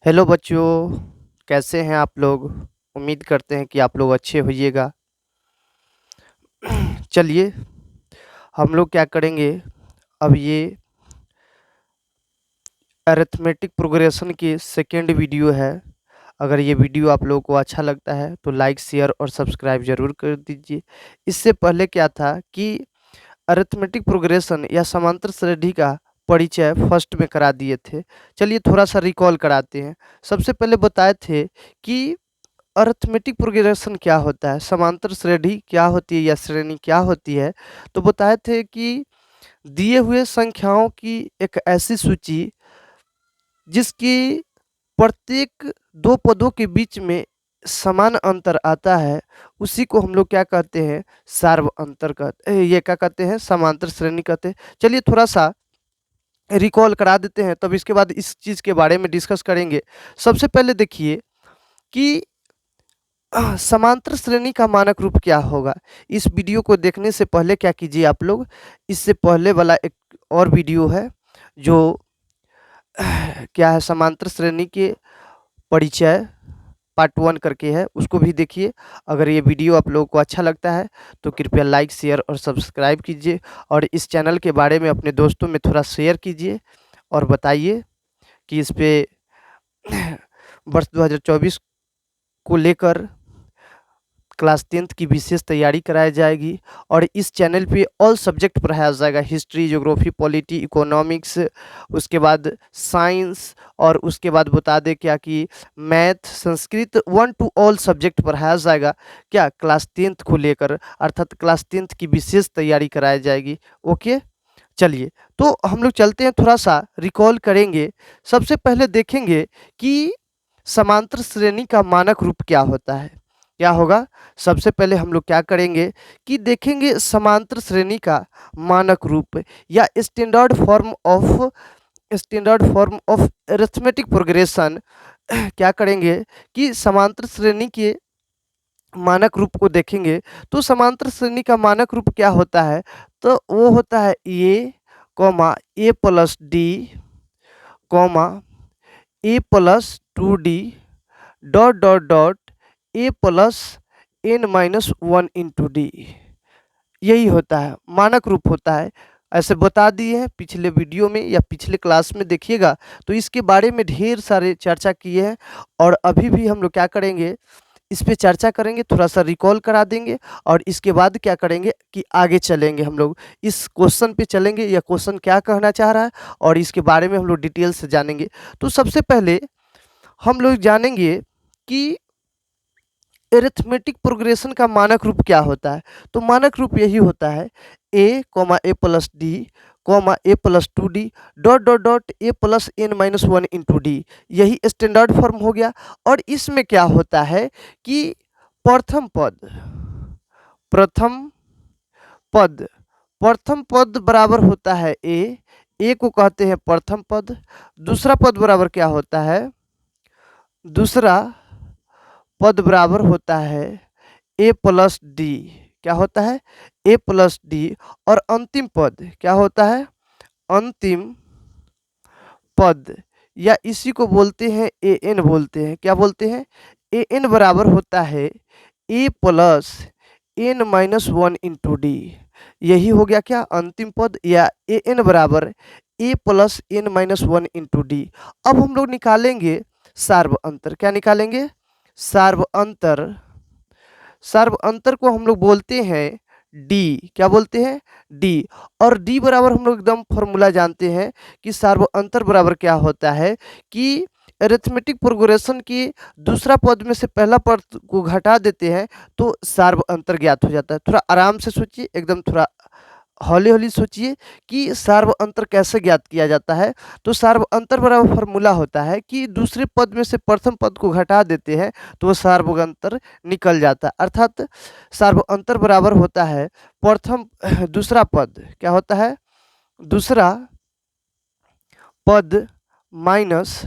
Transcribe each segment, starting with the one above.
Hello बच्चों, कैसे हैं आप लोग? उम्मीद करते हैं कि आप लोग अच्छे होइएगा। चलिए, हम लोग क्या करेंगे, अब ये अरिथमेटिक प्रोग्रेशन की सेकेंड वीडियो है। अगर ये वीडियो आप लोगों को अच्छा लगता है तो लाइक, शेयर और सब्सक्राइब ज़रूर कर दीजिए। इससे पहले क्या था कि अरिथमेटिक प्रोग्रेशन या समांतर श्रेणी का परिचय फर्स्ट में करा दिए थे। चलिए थोड़ा सा रिकॉल कराते हैं। सबसे पहले बताए थे कि अरिथमेटिक प्रोग्रेशन क्या होता है, समांतर श्रेणी क्या होती है या श्रेणी क्या होती है। तो बताए थे कि दिए हुए संख्याओं की एक ऐसी सूची जिसकी प्रत्येक दो पदों के बीच में समान अंतर आता है, उसी को हम लोग क्या कहते हैं, सार्व अंतर कहते, ये क्या कहते हैं, समांतर श्रेणी कहते हैं। चलिए थोड़ा सा रिकॉल करा देते हैं, तब इसके बाद इस चीज़ के बारे में डिस्कस करेंगे। सबसे पहले देखिए कि समांतर श्रेणी का मानक रूप क्या होगा। इस वीडियो को देखने से पहले क्या कीजिए आप लोग, इससे पहले वाला एक और वीडियो है जो क्या है, समांतर श्रेणी के परिचय पार्ट 1 करके है, उसको भी देखिए। अगर ये वीडियो आप लोगों को अच्छा लगता है तो कृपया लाइक, शेयर और सब्सक्राइब कीजिए, और इस चैनल के बारे में अपने दोस्तों में थोड़ा शेयर कीजिए और बताइए कि इस पे वर्ष 2024 को लेकर क्लास 10th की विशेष तैयारी कराई जाएगी। और इस चैनल पे ऑल सब्जेक्ट पढ़ाया जाएगा, हिस्ट्री, ज्योग्राफी, पॉलिटी, इकोनॉमिक्स, उसके बाद साइंस, और उसके बाद बता दें क्या कि math, Sanskrit, 1 to all subject पढ़ाया जाएगा क्या, क्लास 10th को लेकर, अर्थात क्लास 10th की विशेष तैयारी कराई जाएगी। ओके, चलिए तो हम लोग चलते हैं, थोड़ा सा रिकॉल करेंगे। सबसे पहले देखेंगे कि समांतर श्रेणी का मानक रूप क्या होता है, क्या होगा। सबसे पहले हम लोग क्या करेंगे कि देखेंगे समांतर श्रेणी का मानक रूप या standard form of arithmetic progression. क्या करेंगे कि समांतर श्रेणी के मानक रूप को देखेंगे। तो समांतर श्रेणी का मानक रूप क्या होता है, तो वो होता है a comma a plus d comma a plus 2d dot dot dot a plus n-1 into d. यही होता है, मानक रूप होता है। ऐसे बता दिए हैं पिछले वीडियो में या पिछले क्लास में, देखिएगा तो इसके बारे में ढेर सारे चर्चा किए हैं। और अभी भी हम लोग क्या करेंगे, इस पे चर्चा करेंगे, थोड़ा सा रिकॉल करा देंगे, और इसके बाद क्या करेंगे कि आगे चलेंगे, हम लोग इस क्वेश्चन पे चलेंगे, यह क्वेश्चन क्या कहना चाह रहा है, और इसके बारे में हम लोग डिटेल से जानेंगे। तो सबसे पहले हम लोग जानेंगे कि एरिथमेटिक प्रोग्रेशन का मानक रूप क्या होता है। तो मानक रूप यही होता है a comma a plus d comma a plus 2d dot dot dot a plus n-1 into d. यही स्टैंडर्ड फॉर्म हो गया। और इसमें क्या होता है कि प्रथम पद प्रथम पद प्रथम पद बराबर होता है ए को कहते हैं प्रथम पद। दूसरा पद बराबर क्या होता है, दूसरा पद बराबर होता है ए प्लस डी, क्या होता है, ए प्लस डी। और अंतिम पद क्या होता है, अंतिम पद, या इसी को बोलते हैं ए एन बोलते हैं, क्या बोलते हैं, ए एन बराबर होता है a plus n-1 into d. यही हो गया क्या, अंतिम पद, या ए एन बराबर a plus n-1 into D. अब हम लोग निकालेंगे सार्व अंतर। क्या निकालेंगे, सार्व अंतर। सार्व अंतर को हम लोग बोलते हैं डी, क्या बोलते हैं, डी। और डी बराबर हम लोग एकदम फॉर्मूला जानते हैं कि सार्व अंतर बराबर क्या होता है कि अरिथमेटिक प्रोग्रेशन की दूसरा पद में से पहला पद को घटा देते हैं तो सार्व अंतर ज्ञात हो जाता है। थोड़ा आराम से सोचिए, एकदम थोड़ा हौली हौली सोचिए कि सार्व अंतर कैसे ज्ञात किया जाता है। तो सार्व अंतर बराबर फॉर्मूला होता है कि दूसरे पद में से प्रथम पद को घटा देते हैं तो वो सार्व अंतर निकल जाता है। अर्थात सार्व अंतर बराबर होता है प्रथम दूसरा पद, क्या होता है, दूसरा पद माइनस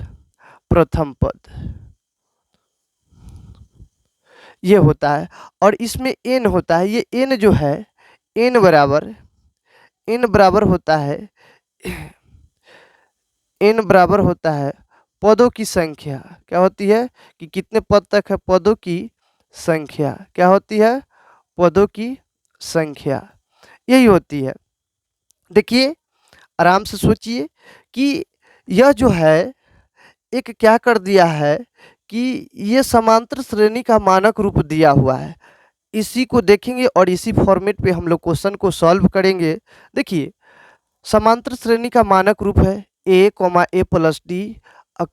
प्रथम पद, ये होता है। और इसमें एन होता है, ये एन जो है, एन बराबर होता है, एन बराबर होता है पदों की संख्या क्या होती है कि कितने पद तक है पदों की संख्या क्या होती है पदों की संख्या यही होती है। देखिए आराम से सोचिए कि यह जो है एक क्या कर दिया है कि ये समांतर श्रेणी का मानक रूप दिया हुआ है। इसी को देखेंगे और इसी फॉर्मेट पे हम लोग क्वेश्चन को सॉल्व करेंगे। देखिए समांतर श्रेणी का मानक रूप है a comma a plus d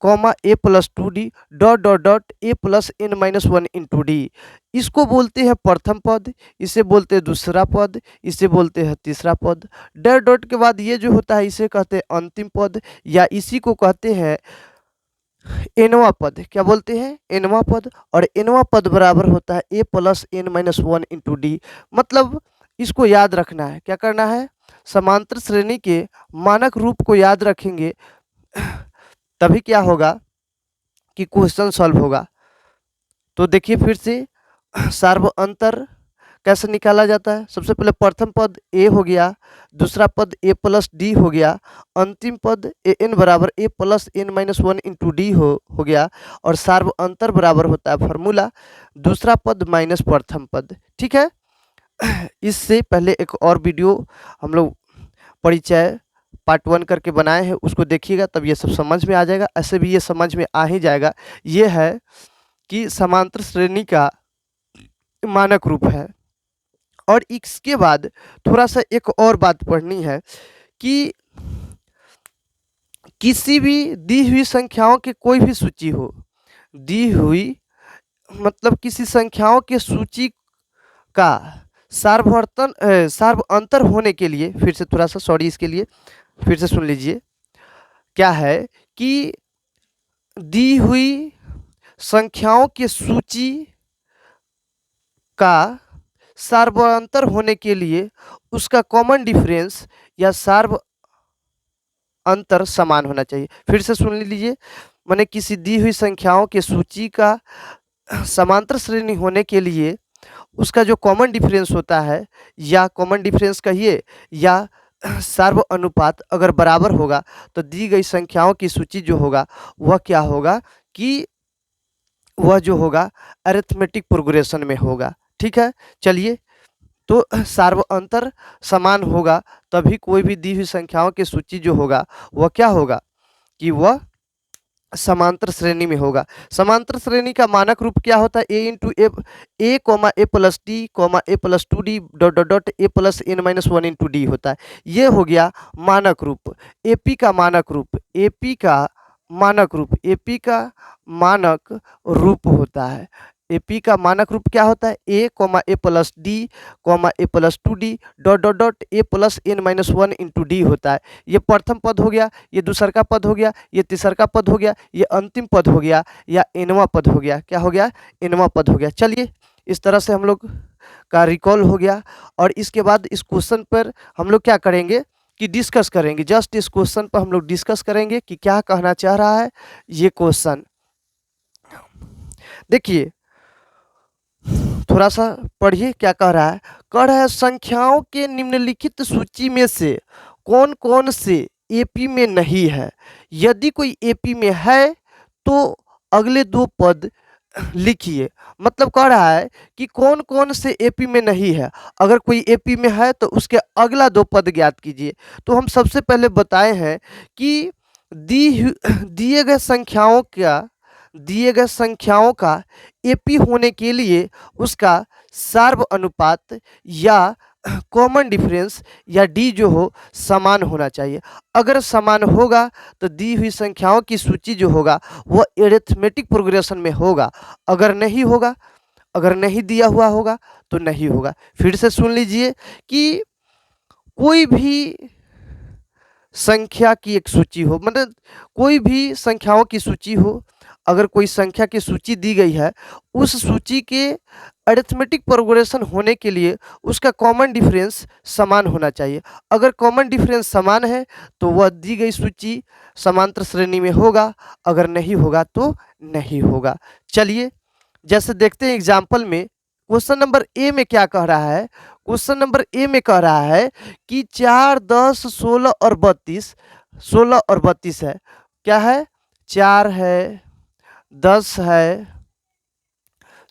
comma a plus two d dot dot dot a plus n minus one into d. इसको बोलते हैं प्रथम पद, इसे बोलते हैं दूसरा पद, इसे बोलते हैं तीसरा पद। डॉट डॉट के बाद ये जो होता है इसे कहते हैं अंतिम पद या इसी को कहते हैं एनवा पद। क्या बोलते हैं एनवा पद। और एनवा पद बराबर होता है a plus n minus one into d. मतलब इसको याद रखना है। क्या करना है समांतर श्रेणी के मानक रूप को याद रखेंगे तभी क्या होगा कि क्वेश्चन सॉल्व होगा। तो देखिए फिर से सार्व अंतर कैसे निकाला जाता है। सबसे पहले प्रथम पद ए हो गया, दूसरा पद ए प्लस डी हो गया, अंतिम पद ए एन बराबर a plus n minus one into d हो गया। और सार्व अंतर बराबर होता है फॉर्मूला दूसरा पद माइनस प्रथम पद। ठीक है इससे पहले एक और वीडियो हम लोग परिचय पार्ट 1 करके बनाए हैं, उसको देखिएगा तब ये सब समझ में आ जाएगा। ऐसे भी ये समझ में आ ही जाएगा। ये है कि समांतर श्रेणी का मानक रूप है। और इसके बाद थोड़ा सा एक और बात पढ़नी है कि किसी भी दी हुई संख्याओं की कोई भी सूची हो, दी हुई मतलब किसी संख्याओं की सूची का सार्व अंतर होने के लिए, फिर से थोड़ा सा सॉरी इसके लिए फिर से सुन लीजिए। क्या है कि दी हुई संख्याओं की सूची का सार्वअंतर होने के लिए उसका कॉमन डिफरेंस या सार्व अंतर समान होना चाहिए। फिर से सुन लीजिए। माने किसी दी हुई संख्याओं की सूची का समांतर श्रेणी होने के लिए उसका जो कॉमन डिफरेंस होता है या कॉमन डिफरेंस कहिए या सार्व अनुपात अगर बराबर होगा तो दी गई संख्याओं की सूची जो होगा वह क्या होगा कि वह जो होगा अरिथमेटिक प्रोग्रेशन में होगा। ठीक है चलिए तो सार्व अंतर समान होगा तभी कोई भी दी हुई संख्याओं की सूची जो होगा वह क्या होगा कि वह समांतर श्रेणी में होगा। समांतर श्रेणी का मानक रूप क्या होता है a into a comma a plus d comma a plus two d dot dot dot a plus n minus one into d होता है। ये हो गया मानक रूप। एपी का मानक रूप, एपी का मानक रूप, एपी का मानक रूप होता है। एपी का मानक रूप क्या होता है a comma a plus d comma a plus two d dot dot dot a plus n minus one into d होता है। ये प्रथम पद हो गया, ये दूसरा पद हो गया, ये तीसरा पद हो गया, ये अंतिम पद हो गया या एनवा पद हो गया। क्या हो गया एनवा पद हो गया। चलिए इस तरह से हम लोग का रिकॉल हो गया। और इसके बाद इस क्वेश्चन पर हम लोग क्या करेंगे कि डिस्कस करेंगे। जस्ट इस क्वेश्चन पर हम लोग डिस्कस करेंगे कि क्या कहना चाह रहा है ये क्वेश्चन। देखिए थोड़ा सा पढ़िए क्या कह रहा है। कह रहा है संख्याओं के निम्नलिखित सूची में से कौन कौन से एपी में नहीं है। यदि कोई एपी में है तो अगले दो पद लिखिए। मतलब कह रहा है कि कौन कौन से एपी में नहीं है। अगर कोई एपी में है तो उसके अगला दो पद ज्ञात कीजिए। तो हम सबसे पहले बताए हैं कि दिए गए संख्याओं का एपी होने के लिए उसका सार्व अनुपात या कॉमन डिफरेंस या डी जो हो समान होना चाहिए। अगर समान होगा तो दी हुई संख्याओं की सूची जो होगा वह एरिथमेटिक प्रोग्रेशन में होगा। अगर नहीं होगा, अगर नहीं दिया हुआ होगा तो नहीं होगा। फिर से सुन लीजिए कि कोई भी संख्या की एक सूची हो, मतलब कोई भी संख्याओं की सूची हो, अगर कोई संख्या की सूची दी गई है उस सूची के अरिथमेटिक प्रोग्रेशन होने के लिए उसका कॉमन डिफरेंस समान होना चाहिए। अगर कॉमन डिफरेंस समान है तो वह दी गई सूची समांतर श्रेणी में होगा, अगर नहीं होगा तो नहीं होगा। चलिए जैसे देखते हैं एग्जाम्पल में क्वेश्चन नंबर ए में क्या कह रहा है। क्वेश्चन नंबर ए में कह रहा है कि 4, 10, 16 और 32 है। क्या है 4 है, 10 है,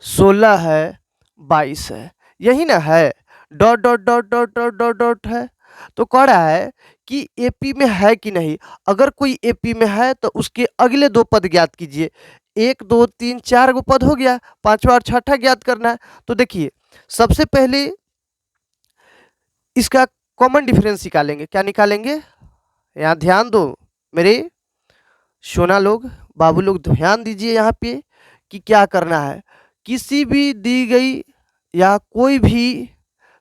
16 है, 22 है, यही ना है। Dot dot dot dot dot dot dot है। तो कह रहा है कि एपी में है कि नहीं। अगर कोई एपी में है तो उसके अगले दो पद ज्ञात कीजिए। 1 2 3 4 गो पद हो गया, पांचवा और छठा ज्ञात करना है। तो देखिए सबसे पहले इसका कॉमन डिफरेंस निकालेंगे। क्या निकालेंगे, यहाँ ध्यान दो मेरे सोना लोग, बाबू लोग, ध्यान दीजिए यहाँ पे कि क्या करना है। किसी भी दी गई या कोई भी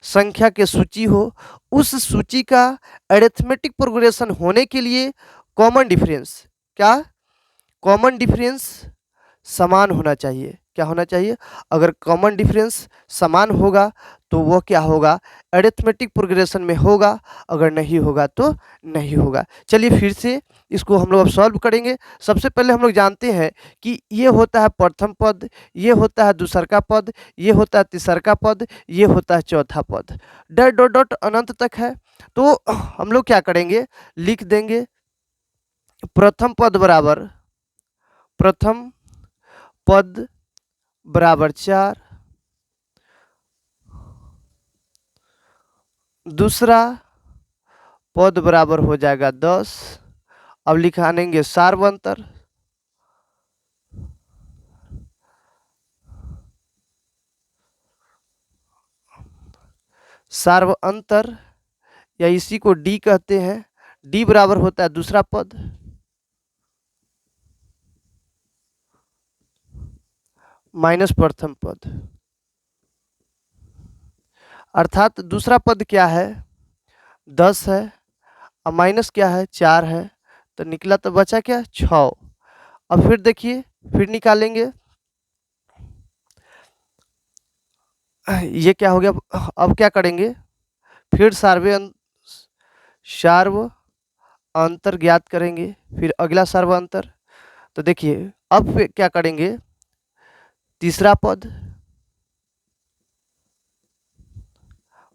संख्या की सूची हो, उस सूची का अरिथमेटिक प्रोग्रेशन होने के लिए कॉमन डिफरेंस, क्या, कॉमन डिफरेंस समान होना चाहिए। क्या होना चाहिए, अगर कॉमन डिफरेंस समान होगा तो वो क्या होगा, अरिथमेटिक प्रोग्रेशन में होगा, अगर नहीं होगा तो नहीं होगा। चलिए फिर से इसको हम लोग अब सॉल्व करेंगे। सबसे पहले हम लोग जानते हैं कि ये होता है प्रथम पद, ये होता है दूसरा पद, ये होता है तीसरा पद, ये होता है चौथा पद। डॉट डॉट डॉट अनंत तक है। तो हम लोग क्या करेंगे, लिख देंगे प्रथम पद बराबर, प्रथम पद बराबर 4, दूसरा पद बराबर हो जाएगा 10। अब लिखानेंगे सार्वंतर, सार्वअंतर या इसी को डी कहते हैं। डी बराबर होता है दूसरा पद माइनस प्रथम पद, अर्थात दूसरा पद क्या है, 10 है, और माइनस क्या है, 4 है। तो निकला तो बचा क्या, 6। अब फिर देखिए, फिर निकालेंगे, ये क्या हो गया। अब क्या करेंगे, फिर सार्व अंतर ज्ञात करेंगे, फिर अगला सार्व अंतर। तो देखिए अब फिर क्या करेंगे, तीसरा पद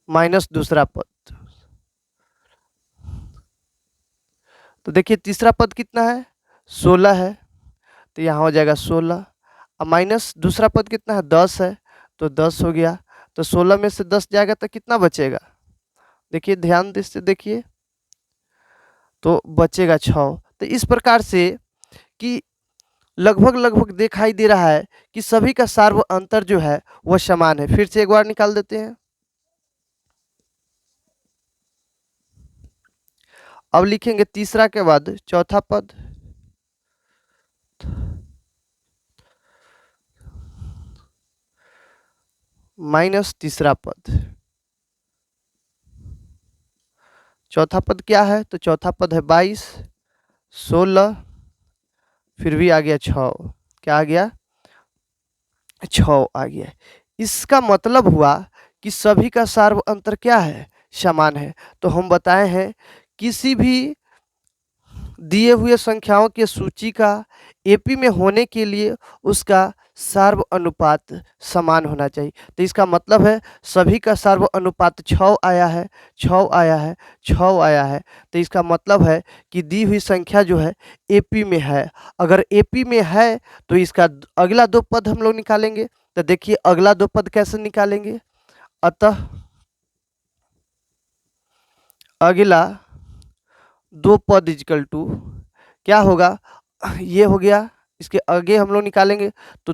माइनस दूसरा पद। तो देखिए तीसरा पद कितना है, 16 है, तो यहाँ हो जाएगा 16। अब माइनस दूसरा पद कितना है, 10 है, तो 10 हो गया। तो 16 में से 10 जाएगा तो कितना बचेगा, देखिए ध्यान से देखिए, तो बचेगा 6। तो इस प्रकार से कि लगभग लगभग दिखाई दे रहा है कि सभी का सार्व अंतर जो है वह समान है। फिर से एक बार निकाल देते हैं। अब लिखेंगे तीसरा के बाद चौथा पद, माइनस तीसरा पद। चौथा पद क्या है, तो चौथा पद है 22, 16, फिर भी आ गया 6। क्या आ गया, 6 आ गया। इसका मतलब हुआ कि सभी का सार्व अंतर क्या है, समान है। तो हम बताए हैं किसी भी दिए हुए संख्याओं के सूची का एपी में होने के लिए उसका सार्व अनुपात समान होना चाहिए। तो इसका मतलब है सभी का सार्व अनुपात 6 आया है, 6 आया है, 6 आया है। तो इसका मतलब है कि दी हुई संख्या जो है एपी में है। अगर एपी में है तो इसका अगला दो पद हम लोग निकालेंगे। तो देखिए अगला दो पद कैसे निकालेंगे, अतः अगला दो पद इजकल टू क्या होगा, ये हो गया। इसके आगे हम लोग निकालेंगे तो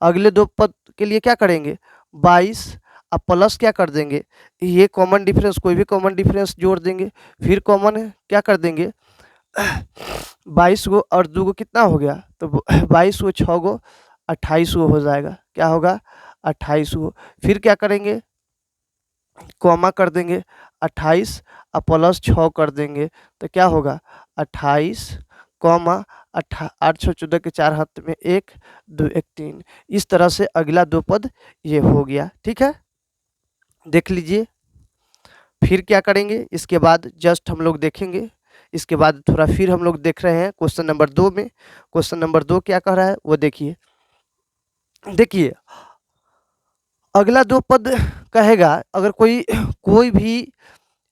अगले दो पद के लिए क्या करेंगे, 22, अब प्लस क्या कर देंगे, ये कॉमन डिफरेंस, कोई भी कॉमन डिफरेंस जोड़ देंगे। फिर कॉमन है क्या कर देंगे, 22 गो और 2 गो कितना हो गया, तो 22 गो 6 गो 28 गो हो जाएगा। क्या होगा, 28 गो। फिर क्या करेंगे, कॉमा कर देंगे 28 और प्लस 6 कर देंगे। तो क्या होगा 28 कॉमा 8 6 14 के 4 हाथ में 1 2 1 3। इस तरह से अगला दो पद ये हो गया। ठीक है, देख लीजिए। फिर क्या करेंगे, इसके बाद जस्ट हम लोग देखेंगे। इसके बाद थोड़ा फिर हम लोग देख रहे हैं क्वेश्चन नंबर 2 में। क्वेश्चन नंबर 2 क्या कह रहा है वो देखिए। देखिए अगला दो पद कहेगा, अगर कोई भी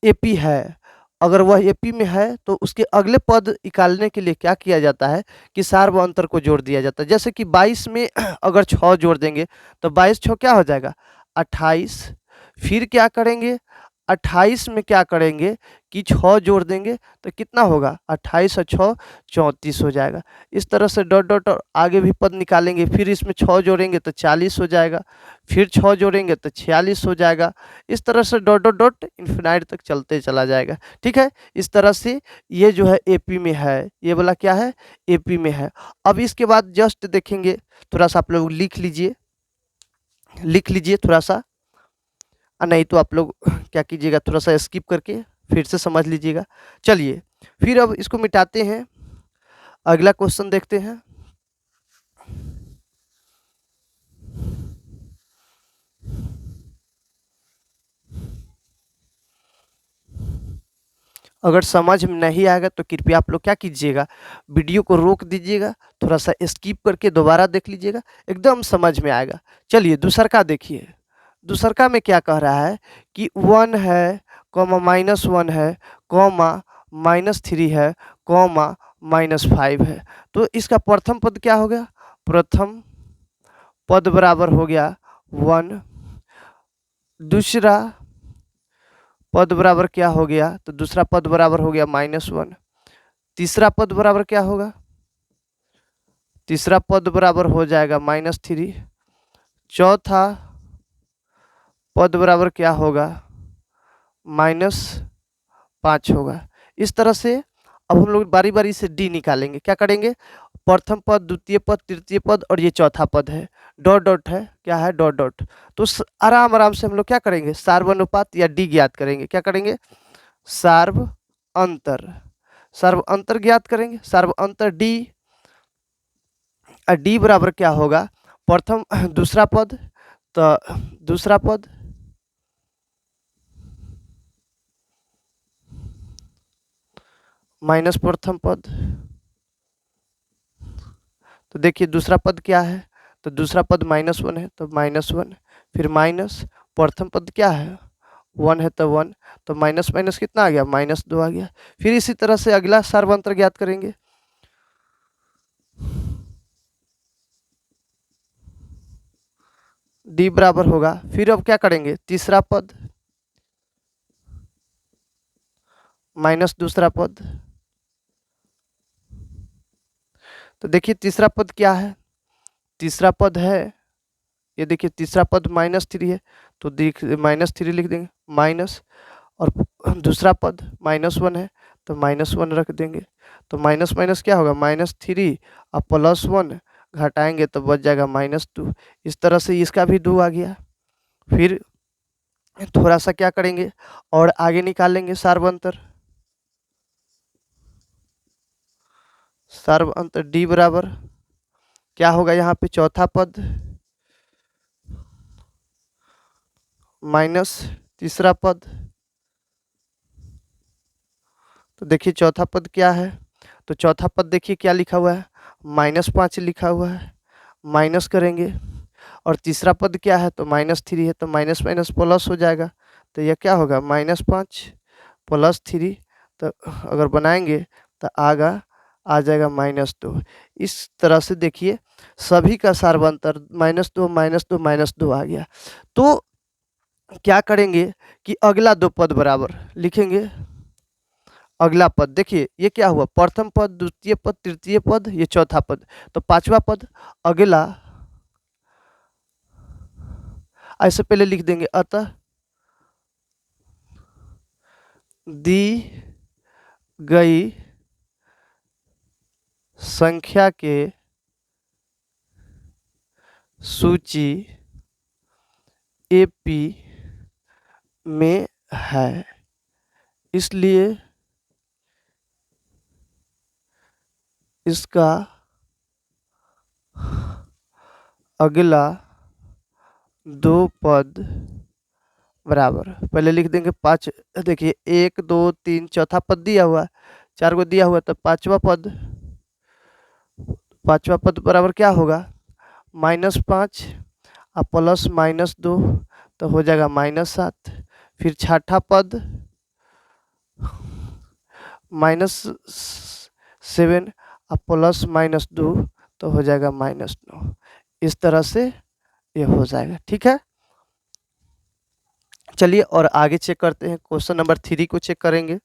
एपी है अगर वह एपी में है तो उसके अगले पद निकालने के लिए क्या किया जाता है कि सार्व अंतर को जोड़ दिया जाता है। जैसे कि 22 में अगर 6 जोड़ देंगे तो 22 6 क्या हो जाएगा 28। फिर क्या करेंगे 28 में क्या करेंगे कि 6 जोड़ देंगे तो कितना होगा 28 और 6 34 हो जाएगा। इस तरह से डॉट डॉट और आगे भी पद निकालेंगे, फिर इसमें 6 जोड़ेंगे तो 40 हो जाएगा, फिर 6 जोड़ेंगे तो 46 हो जाएगा। इस तरह से डॉट डॉट डॉट इन्फिनाइट तक चलते चला जाएगा। ठीक है, इस तरह से ये जो है एपी में है, ये वाला क्या है एपी में है। अब इसके बाद जस्ट देखेंगे, थोड़ा सा आप लोग लिख लीजिए थोड़ा सा, नहीं तो आप लोग क्या कीजिएगा थोड़ा सा स्किप करके फिर से समझ लीजिएगा। चलिए फिर अब इसको मिटाते हैं, अगला क्वेश्चन देखते हैं। अगर समझ में नहीं आएगा तो कृपया आप लोग क्या कीजिएगा, वीडियो को रोक दीजिएगा, थोड़ा सा स्किप करके दोबारा देख लीजिएगा, एकदम समझ में आएगा। चलिए दूसरका देखिए, दूसरका में क्या कह रहा है कि 1 है कॉमा -1 है कॉमा -3 है कॉमा -5 है। तो इसका प्रथम पद क्या हो गया, प्रथम पद बराबर हो गया 1, दूसरा पद बराबर क्या हो गया, तो दूसरा पद बराबर हो गया -1, तीसरा पद बराबर क्या होगा, तीसरा पद बराबर हो जाएगा -3, चौथा पद बराबर क्या होगा -5 होगा। इस तरह से अब हम लोग बारी बारी से डी निकालेंगे। क्या करेंगे, प्रथम पद, द्वितीय पद, तृतीय पद और ये चौथा पद है, डॉट डॉट है, क्या है डॉट डॉट। तो आराम आराम से हम लोग क्या करेंगे, सार्वनुपात या डी ज्ञात करेंगे। क्या करेंगे, सार्व अंतर, सार्व अंतर ज्ञात करेंगे। सार्व अंतर डी, डी बराबर क्या होगा, प्रथम दूसरा पद, तो दूसरा पद माइनस प्रथम पद। तो देखिए दूसरा पद क्या है, तो दूसरा पद -1 है तो -1, फिर माइनस प्रथम पद क्या है 1 है तो 1, तो माइनस माइनस कितना आ गया -2 आ गया। फिर इसी तरह से अगला सार्वंतर ज्ञात करेंगे। डी बराबर होगा, फिर अब क्या करेंगे, तीसरा पद माइनस दूसरा पद। तो देखिए तीसरा पद क्या है, तीसरा पद है, ये देखिए तीसरा पद -3 है तो -3 लिख देंगे माइनस, और दूसरा पद -1 है तो -1 रख देंगे। तो माइनस माइनस क्या होगा -3 और +1 घटाएंगे तो बच जाएगा -2। इस तरह से इसका भी 2 आ गया। फिर थोड़ा सा क्या करेंगे और आगे निकालेंगे सार्वंतर, सार्वंतर डी बराबर क्या होगा, यहाँ पे चौथा पद माइनस तीसरा पद। तो देखिए चौथा पद क्या है, तो चौथा पद देखिए क्या लिखा हुआ है, -5 लिखा हुआ है, माइनस करेंगे। और तीसरा पद क्या है, तो -3 है तो माइनस माइनस प्लस हो जाएगा। तो यह क्या होगा -5 + 3, तो अगर बनाएंगे तो आगा आ जाएगा -2। इस तरह से देखिए सभी का सार्वंतर -2 -2 -2 आ गया। तो क्या करेंगे कि अगला 2 पद बराबर लिखेंगे। अगला पद देखिए ये क्या हुआ, प्रथम पद, द्वितीय पद, तृतीय पद, ये चौथा पद, तो पांचवा पद अगला, ऐसे पहले लिख देंगे, अतः दी गई संख्या के सूची एपी में है, इसलिए इसका अगला 2 पद बराबर, पहले लिख देंगे 5। देखिए 1 2 3 चौथा पद दिया हुआ, 4 को दिया हुआ, तो पांचवा पद बराबर क्या होगा -5 और प्लस -2, तो हो जाएगा -7। फिर छठा पद -7 और प्लस -2 तो हो जाएगा -9। इस तरह से ये हो जाएगा। ठीक है, चलिए और आगे चेक करते हैं। क्वेश्चन नंबर 3 को चेक करेंगे।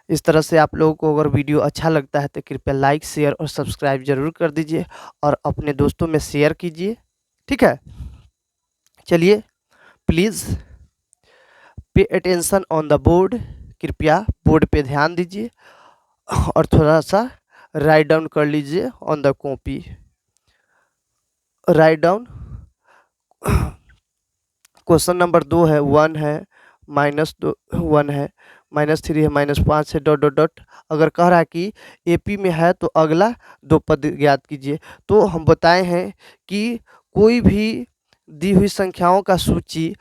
इस तरह से आप लोगों को अगर वीडियो अच्छा लगता है तो कृपया लाइक, शेयर और सब्सक्राइब जरूर कर दीजिए और अपने दोस्तों में शेयर कीजिए। ठीक है, चलिए please pay attention on the board. कृपया बोर्ड पे ध्यान दीजिए और थोड़ा सा राइट डाउन कर लीजिए on the copy. Write down. Question number 2 है, 1 है, -2 1 है, -3 है, -5 है, डॉट डॉट डॉट। अगर कह रहा है कि एपी में है तो अगला 2 पद ज्ञात कीजिए। तो हम बताए हैं कि कोई भी दी हुई संख्याओं का सूची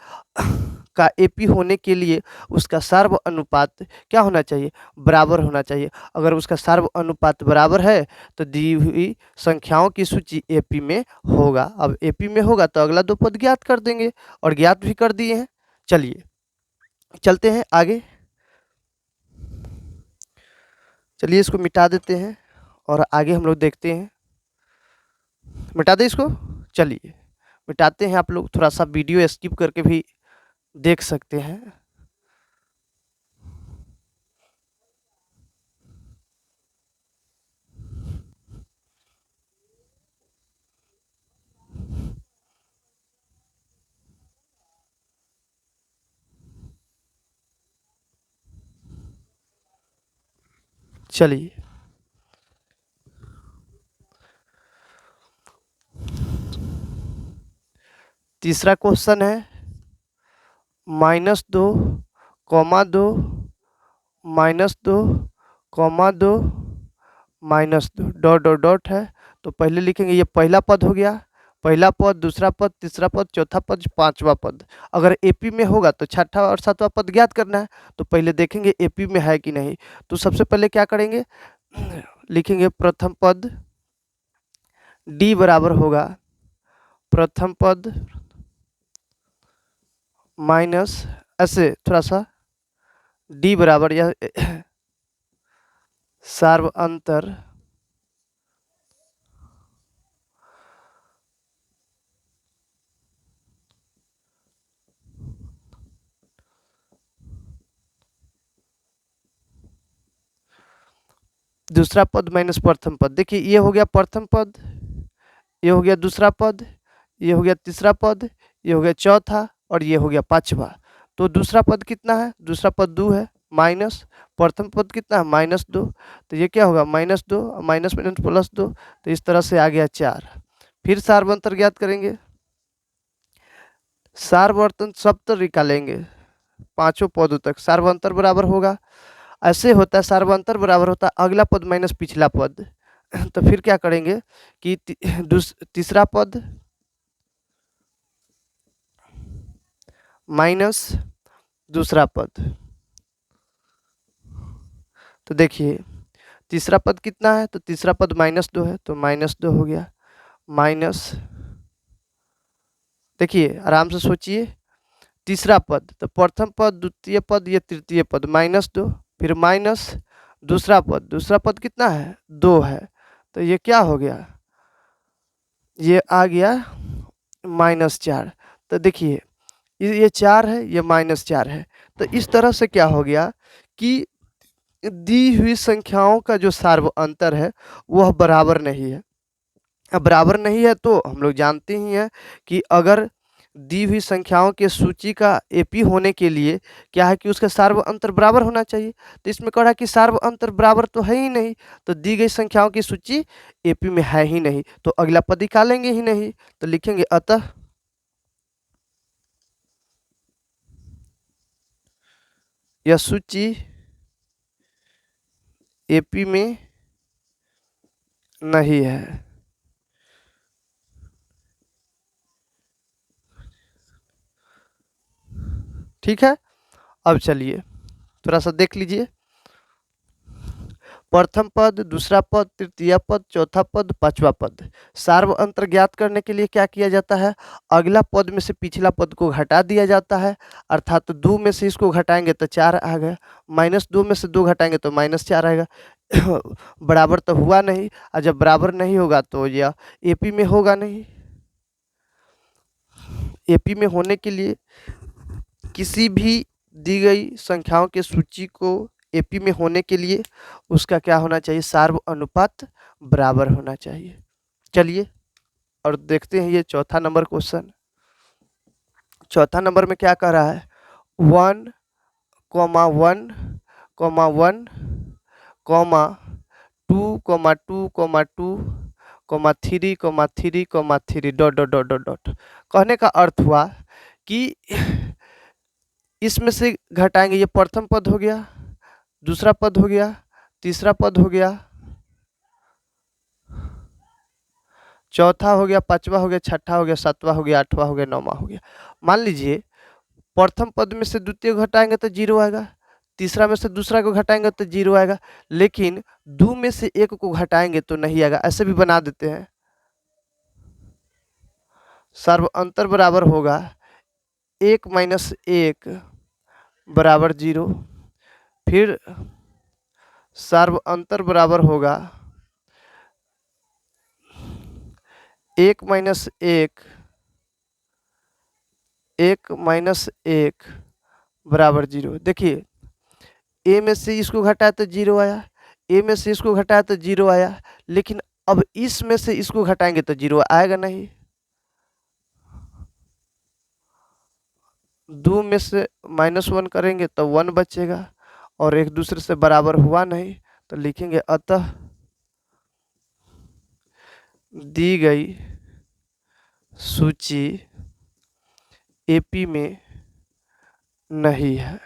का एपी होने के लिए उसका सर्व अनुपात क्या होना चाहिए? बराबर होना चाहिए। अगर उसका सर्व अनुपात बराबर है तो दी हुई संख्याओं की सूची एपी में होगा। अब एपी में होगा तो अगला 2 पद ज्ञात कर देंगे और ज्ञात भी कर दिए हैं। चलिए चलते हैं आगे। चलिए इसको मिटा देते हैं और आगे हम लोग देखते हैं। मिटा दें इसको। चलिए मिटाते हैं। आप लोग थोड़ा सा वीडियो स्किप करके भी देख सकते हैं। चलिए तीसरा क्वेश्चन है -2, -2, -2, -2, -2 डॉट डॉट डॉट है। तो पहले लिखेंगे ये पहला पद हो गया, पहला पद, दूसरा पद, तीसरा पद, चौथा पद, पांचवा पद। अगर एपी में होगा तो छठा और सातवां पद ज्ञात करना है। तो पहले देखेंगे एपी में है कि नहीं। तो सबसे पहले क्या करेंगे, लिखेंगे प्रथम पद डी बराबर होगा प्रथम पद माइनस, ऐसे थोड़ा सा डी बराबर यह सार्व अंतर दूसरा पद माइनस प्रथम पद। देखिए ये हो गया प्रथम पद, ये हो गया दूसरा पद, ये हो गया तीसरा पद, ये हो गया चौथा और ये हो गया पांचवा। तो दूसरा पद कितना है? दूसरा पद 2 है, माइनस प्रथम पद कितना है? -2। तो ये क्या होगा? -2 माइनस माइनस +2। तो इस तरह से आ गया 4। फिर सार्वंतर ज्ञात करेंगे। सार्ववर्तन शब्द निकालेंगे पांचों पदों तक। सार्वंतर बराबर होगा, ऐसे होता है सार्वंतर बराबर होता है अगला पद माइनस पिछला पद। तो फिर क्या करेंगे कि तीसरा पद माइनस दूसरा पद। तो देखिए तीसरा पद कितना है? तो तीसरा पद -2 है, तो -2 हो गया माइनस। देखिए आराम से सोचिए, तीसरा पद तो प्रथम पद, द्वितीय पद, ये तृतीय पद -2, फिर माइनस दूसरा पद कितना है? 2 है। तो ये क्या हो गया? ये आ गया -4। तो देखिए ये 4 है, ये -4 है। तो इस तरह से क्या हो गया कि दी हुई संख्याओं का जो सार्व अंतर है वह बराबर नहीं है। अब बराबर नहीं है तो हम लोग जानते ही हैं कि अगर दी हुई संख्याओं के सूची का एपी होने के लिए क्या है कि उसका सार्व अंतर बराबर होना चाहिए। तो इसमें कह रहा है कि सार्व अंतर बराबर तो है ही नहीं, तो दी गई संख्याओं की सूची एपी में है ही नहीं, तो अगला पद निकालेंगे ही नहीं। तो लिखेंगे अतः यह सूची एपी में नहीं है। ठीक है, अब चलिए थोड़ा सा देख लीजिए। प्रथम पद, दूसरा पद, तृतीय पद, चौथा पद, पांचवा पद। सार्व अंतर ज्ञात करने के लिए क्या किया जाता है, अगला पद में से पिछला पद को घटा दिया जाता है, अर्थात तो 2 में से इसको घटाएंगे तो 4 आ गया, -2 में से 2 घटाएंगे तो -4 आएगा। बराबर तो हुआ नहीं, और जब बराबर नहीं होगा तो यह एपी में होगा नहीं। एपी में होने के लिए किसी भी दी गई संख्याओं के सूची को एपी में होने के लिए उसका क्या होना चाहिए, सार्व अनुपात बराबर होना चाहिए। चलिए और देखते हैं ये चौथा नंबर क्वेश्चन। चौथा नंबर में क्या कह रहा है, 1, 1, 1, 2, 2, 2, 3, 3, 3 dot dot dot dot dot. कहने का अर्थ हुआ कि इसमें से घटाएंगे, ये प्रथम पद हो गया, दूसरा पद हो गया, तीसरा पद हो गया, चौथा हो गया, पांचवा हो गया, छठा हो गया, सातवां हो गया, आठवां हो गया, नौवां हो गया। मान लीजिए प्रथम पद में से द्वितीय घटाएंगे तो 0 आएगा, तीसरा में से दूसरा को घटाएंगे तो 0 आएगा, लेकिन 2 में से 1 को घटाएंगे तो नहीं आएगा। ऐसे भी बना देते हैं, सर्व अंतर बराबर होगा 1 - 1 बराबर 0, फिर सर्व अंतर बराबर होगा 1 - 1 बराबर 0। देखिए ए में से इसको घटाया तो 0 आया, ए में से इसको घटाया तो 0 आया, लेकिन अब इस में से इसको घटाएंगे तो 0 आएगा नहीं। 2 में से -1 करेंगे तो 1 बचेगा, और एक दूसरे से बराबर हुआ नहीं, तो लिखेंगे अतः दी गई सूची एपी में नहीं है।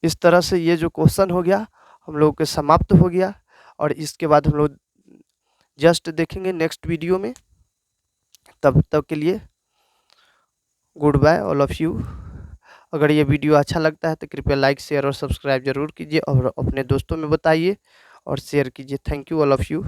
इस तरह से ये जो क्वेश्चन हो गया हम लोगों के समाप्त हो गया, और इसके बाद हम लोग जस्ट देखेंगे नेक्स्ट वीडियो में। तब तक के लिए good bye all of you. अगर ये वीडियो अच्छा लगता है तो कृपया लाइक, शेयर और सब्सक्राइब जरूर कीजिए, और अपने दोस्तों में बताइए और शेयर कीजिए। Thank you all of you.